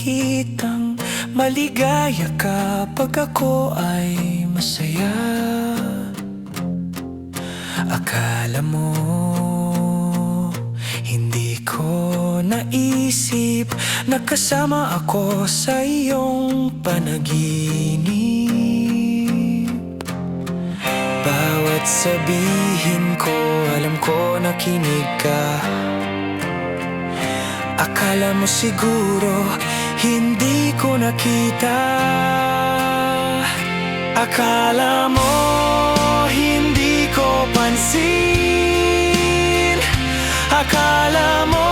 kitang maligaya kapag ako ay masaya. Akala mo hindi ko naisip na kasama ako sa iyong panaginip. Bawat sabihin ko, alam ko nakinig ka. Akala mo siguro hindi ko nakita. Akala mo hindi ko pansin. Akala mo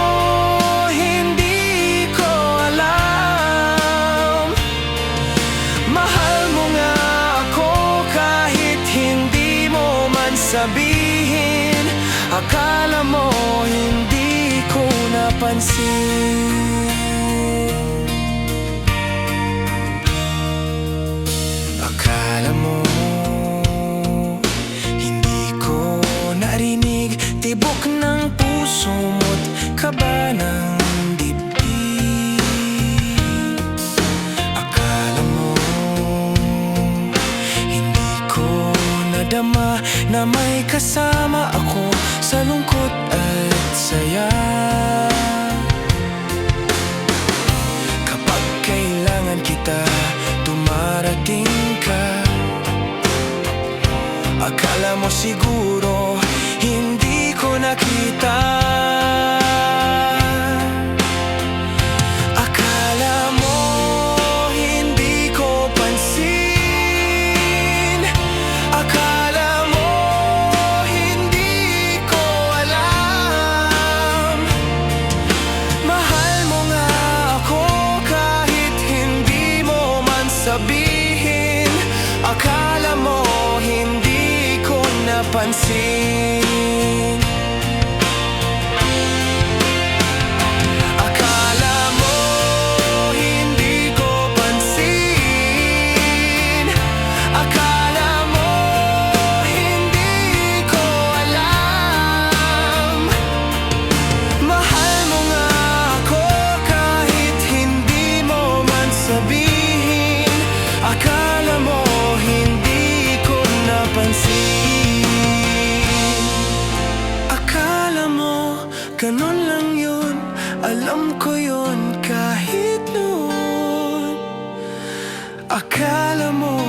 hindi ko alam. Mahal mo nga ako kahit hindi mo man sabihin. Akala mo hindi ko napansin. Akala mo hindi ko narinig tibok ng puso mo't kaba ng dibdib. Akala mo hindi ko nadama na may kasama ako sa lungkot at saya. Kapag kailangan kita, dumarating ka. Akala mo siguro hindi ko nakita. Akala mo hindi ko pansin. Akala mo hindi ko alam. Mahal mo nga ako kahit hindi mo man sabihin. Akala mo hindi ko napansin. Akala mo hindi ko pansin. Akala mo hindi ko alam. Mahal mo nga ako kahit hindi mo man sabihin. Akala mo hindi ko napansin. Akala mo ganun lang yun, alam ko yun kahit noon. Akala mo